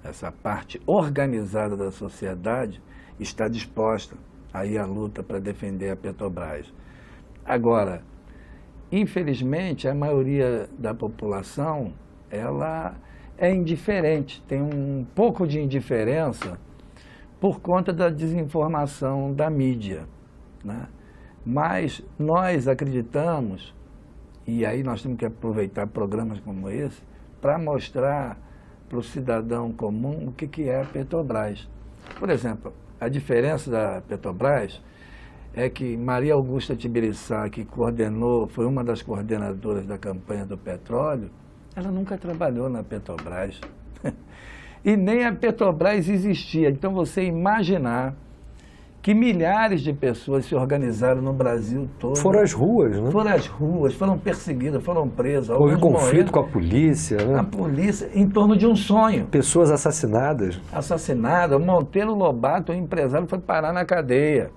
Essa parte organizada da sociedade está disposta a ir à luta para defender a Petrobras. Agora, infelizmente, a maioria da população, ela é indiferente, tem um pouco de indiferença por conta da desinformação da mídia, né? Mas nós acreditamos, e aí nós temos que aproveitar programas como esse, para mostrar para o cidadão comum o que é a Petrobras. Por exemplo, a diferença da Petrobras é que Maria Augusta Tibiriçá, que foi uma das coordenadoras da campanha do petróleo, ela nunca trabalhou na Petrobras. E nem a Petrobras existia. Então, você imaginar que milhares de pessoas se organizaram no Brasil todo. Foram às ruas, né? Foram às ruas, foram perseguidas, foram presas. Houve conflito com a polícia, né? A polícia, em torno de um sonho. Pessoas assassinadas. Assassinadas. Monteiro Lobato, o empresário, foi parar na cadeia,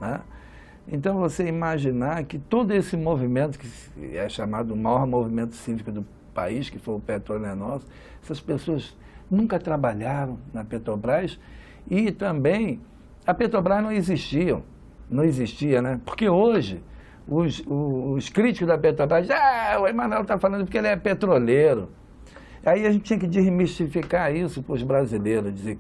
né? Então, você imaginar que todo esse movimento, que é chamado o maior movimento cívico do país, que foi o Petróleo é Nosso, essas pessoas nunca trabalharam na Petrobras e também a Petrobras não existia, né? Porque hoje os críticos da Petrobras dizem: o Emanuel está falando porque ele é petroleiro. Aí a gente tinha que desmistificar isso para os brasileiros, dizer: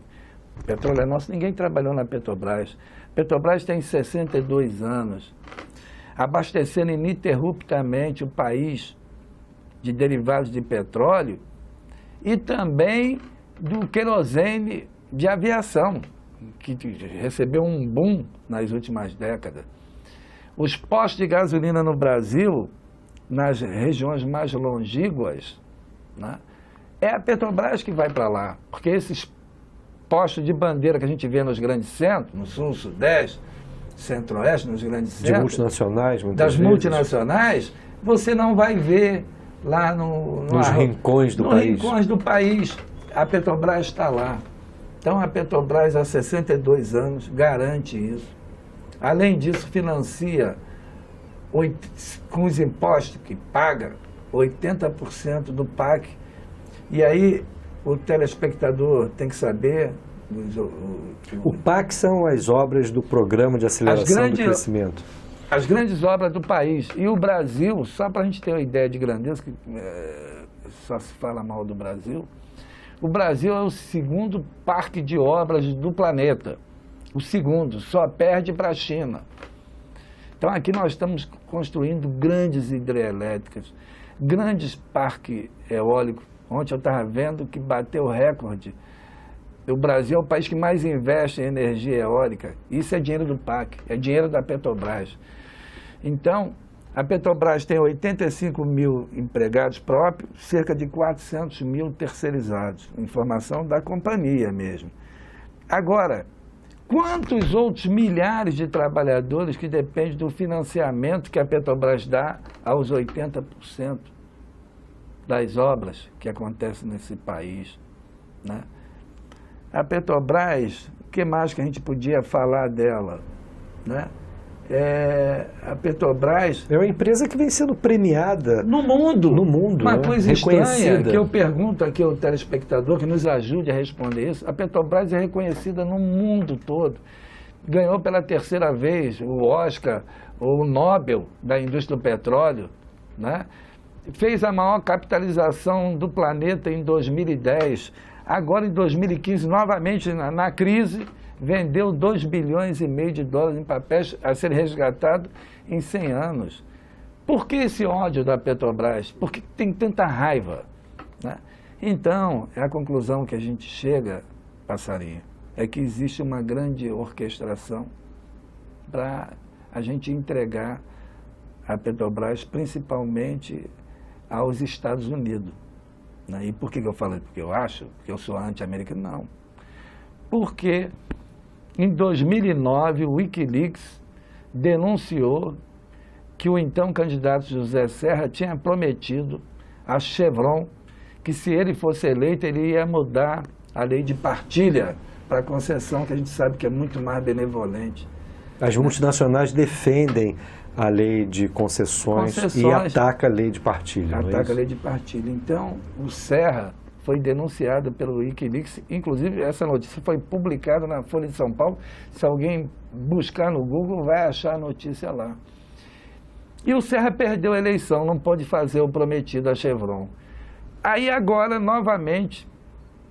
petróleo é nosso, ninguém trabalhou na Petrobras. Petrobras tem 62 anos, abastecendo ininterruptamente o país de derivados de petróleo e também do querosene de aviação, que recebeu um boom nas últimas décadas. Os postos de gasolina no Brasil, nas regiões mais longínquas, né, é a Petrobras que vai para lá, porque esses postos de bandeira que a gente vê nos grandes centros, no sul, sudeste, centro-oeste, nos grandes centros, de multinacionais, muitas das vezes. Multinacionais, você não vai ver lá nos rincões do país. Nos rincões do país. A Petrobras está lá. Então, a Petrobras, há 62 anos, garante isso. Além disso, financia, com os impostos que paga, 80% do PAC. E aí, o telespectador tem que saber... O PAC são as obras do Programa de Aceleração do Crescimento. As grandes obras do país. E o Brasil, só para a gente ter uma ideia de grandeza, que só se fala mal do Brasil, o Brasil é o segundo parque de obras do planeta. O segundo, só perde para a China. Então aqui nós estamos construindo grandes hidrelétricas, grandes parques eólicos. Ontem eu estava vendo que bateu recorde. O Brasil é o país que mais investe em energia eólica. Isso é dinheiro do PAC, é dinheiro da Petrobras. Então, a Petrobras tem 85 mil empregados próprios, cerca de 400 mil terceirizados. Informação da companhia mesmo. Agora, quantos outros milhares de trabalhadores que dependem do financiamento que a Petrobras dá aos 80% das obras que acontecem nesse país, né? A Petrobras, o que mais que a gente podia falar dela, né? A Petrobras... é uma empresa que vem sendo premiada no mundo. No mundo, uma né? coisa estranha que eu pergunto aqui ao telespectador, que nos ajude a responder isso. A Petrobras é reconhecida no mundo todo. Ganhou pela terceira vez o Oscar, ou o Nobel da indústria do petróleo, né? Fez a maior capitalização do planeta em 2010. Agora, em 2015, novamente na crise, vendeu 2,5 bilhões de dólares em papéis a ser resgatado em 100 anos. Por que esse ódio da Petrobras? Por que tem tanta raiva, né? Então, a conclusão que a gente chega, Passarinho, é que existe uma grande orquestração para a gente entregar a Petrobras, principalmente aos Estados Unidos, né? E por que eu falei? Porque eu acho que eu sou anti-americano? Não. Porque em 2009 o Wikileaks denunciou que o então candidato José Serra tinha prometido a Chevron que, se ele fosse eleito, ele ia mudar a lei de partilha para a concessão, que a gente sabe que é muito mais benevolente. As multinacionais defendem a lei de concessões e atacam a lei de partilha. Ataca a lei de partilha. Então, o Serra foi denunciado pelo Wikileaks, inclusive essa notícia foi publicada na Folha de São Paulo. Se alguém buscar no Google, vai achar a notícia lá. E o Serra perdeu a eleição, não pôde fazer o prometido à Chevron. Aí agora, novamente,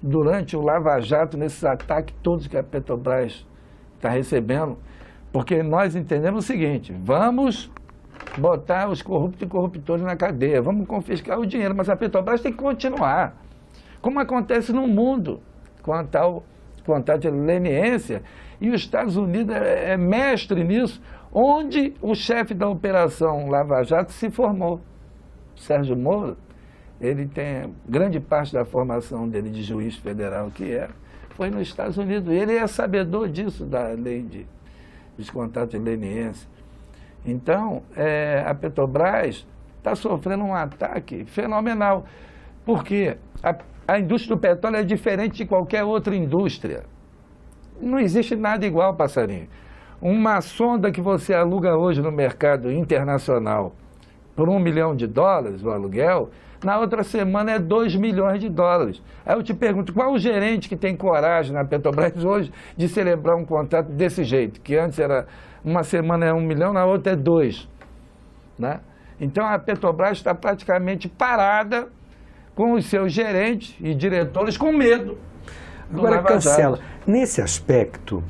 durante o Lava Jato, nesses ataques todos que a Petrobras está recebendo, porque nós entendemos o seguinte: vamos botar os corruptos e corruptores na cadeia, vamos confiscar o dinheiro, mas a Petrobras tem que continuar, como acontece no mundo, com a tal de leniência, e os Estados Unidos é mestre nisso, onde o chefe da operação Lava Jato se formou, Sérgio Moro. Ele tem grande parte da formação dele de juiz federal, foi nos Estados Unidos. Ele é sabedor disso, da lei dos contratos de leniência. Então, a Petrobras está sofrendo um ataque fenomenal, porque a indústria do petróleo é diferente de qualquer outra indústria. Não existe nada igual, Passarinho. Uma sonda que você aluga hoje no mercado internacional por $1 milhão, o aluguel, na outra semana é $2 milhões. Aí eu te pergunto, qual o gerente que tem coragem na Petrobras hoje de celebrar um contrato desse jeito? Que antes era uma semana é $1 milhão, na outra é 2. Né? Então a Petrobras está praticamente parada com os seus gerentes e diretores com medo. Agora, Cancela, nesse aspecto,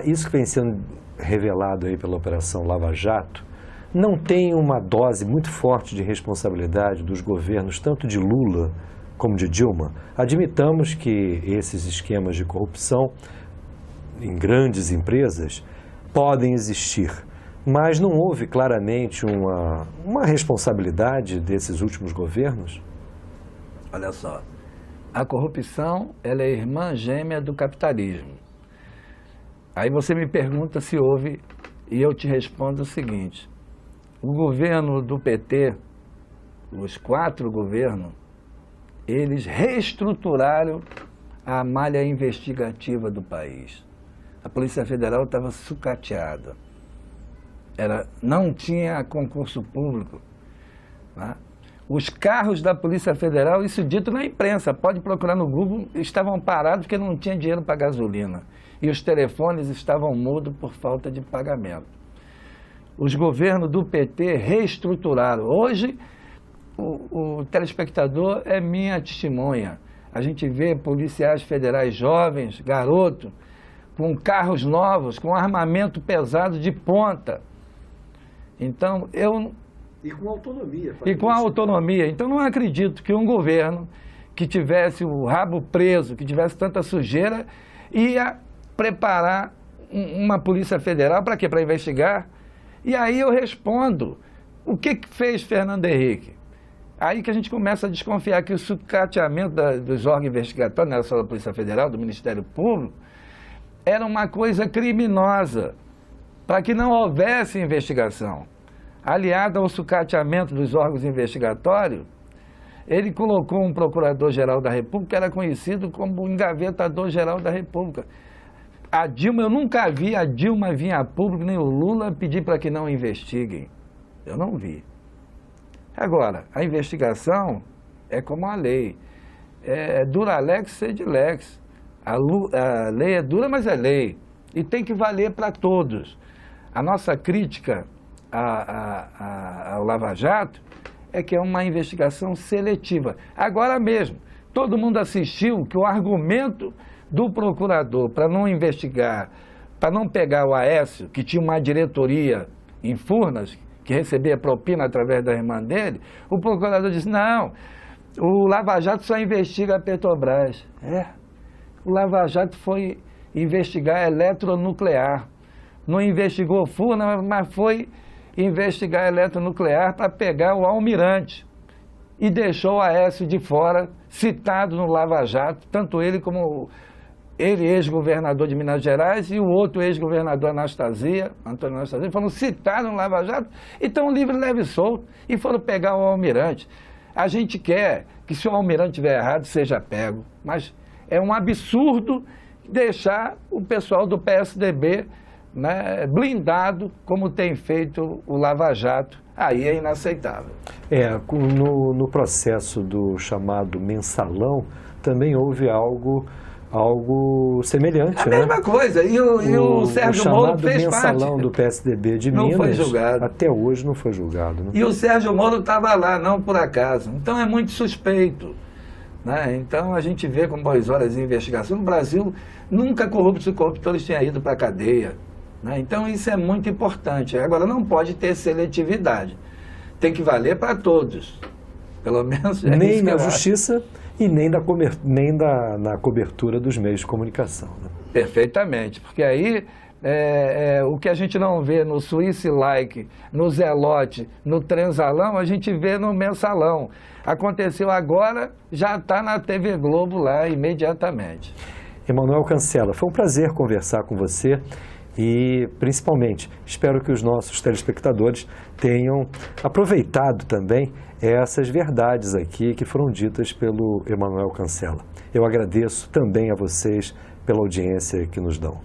isso que vem sendo revelado aí pela Operação Lava Jato, não tem uma dose muito forte de responsabilidade dos governos, tanto de Lula como de Dilma? Admitamos que esses esquemas de corrupção em grandes empresas podem existir, mas não houve claramente uma responsabilidade desses últimos governos? Olha só, a corrupção ela é irmã gêmea do capitalismo. Aí você me pergunta se houve, e eu te respondo o seguinte: o governo do PT, os 4 governos, eles reestruturaram a malha investigativa do país. A Polícia Federal estava sucateada. Não tinha concurso público. Tá? Os carros da Polícia Federal, isso dito na imprensa, pode procurar no Google, estavam parados porque não tinha dinheiro para gasolina. E os telefones estavam mudos por falta de pagamento. Os governos do PT reestruturaram. Hoje, o telespectador é minha testemunha. A gente vê policiais federais jovens, garotos, com carros novos, com armamento pesado de ponta. Então, E com autonomia. E com autonomia. Então, não acredito que um governo que tivesse o rabo preso, que tivesse tanta sujeira, ia preparar uma Polícia Federal para quê? Para investigar? E aí eu respondo, o que fez Fernando Henrique? Aí que a gente começa a desconfiar que o sucateamento dos órgãos investigatórios, não era só da Polícia Federal, do Ministério Público, era uma coisa criminosa, para que não houvesse investigação. Aliado ao sucateamento dos órgãos investigatórios, ele colocou um procurador-geral da República, que era conhecido como o engavetador-geral da República. A Dilma, eu nunca vi a Dilma vir a público, nem o Lula pedir para que não investiguem. Eu não vi. Agora, a investigação é como a lei. É dura lex, sed lex. A lei é dura, mas é lei. E tem que valer para todos. A nossa crítica ao Lava Jato é que é uma investigação seletiva. Agora mesmo, todo mundo assistiu que o argumento do procurador para não investigar, para não pegar o Aécio, que tinha uma diretoria em Furnas, que recebia propina através da irmã dele, o procurador disse, não, o Lava Jato só investiga a Petrobras. O Lava Jato foi investigar a eletronuclear. Não investigou Furnas, mas foi investigar a eletronuclear para pegar o Almirante. E deixou o Aécio de fora, citado no Lava Jato, tanto ele como ele, ex-governador de Minas Gerais, e o outro ex-governador Antônio Anastasia, foram citados no Lava Jato e estão livre, leve e solto, e foram pegar o Almirante. A gente quer que, se o Almirante estiver errado, seja pego, mas é um absurdo deixar o pessoal do PSDB, né, blindado, como tem feito o Lava Jato. Aí é inaceitável. No processo do chamado mensalão, também houve algo semelhante. A mesma coisa. E o Sérgio Moro fez parte. O mensalão do PSDB de não Minas, foi julgado. Até hoje não foi julgado. Né? E o Sérgio Moro estava lá, não por acaso. Então é muito suspeito. Né? Então a gente vê com boas horas de investigação. No Brasil, nunca corruptos e corruptores tinham ido para a cadeia. Né? Então isso é muito importante. Agora, não pode ter seletividade. Tem que valer para todos. Pelo menos é nem isso que na justiça e nem na cobertura dos meios de comunicação. Né? Perfeitamente, porque aí o que a gente não vê no Suíce Like, no Zelote, no Transalão, a gente vê no Mensalão. Aconteceu agora, já está na TV Globo lá imediatamente. Emanuel Cancela, foi um prazer conversar com você e, principalmente, espero que os nossos telespectadores tenham aproveitado também essas verdades aqui que foram ditas pelo Emanuel Cancela. Eu agradeço também a vocês pela audiência que nos dão.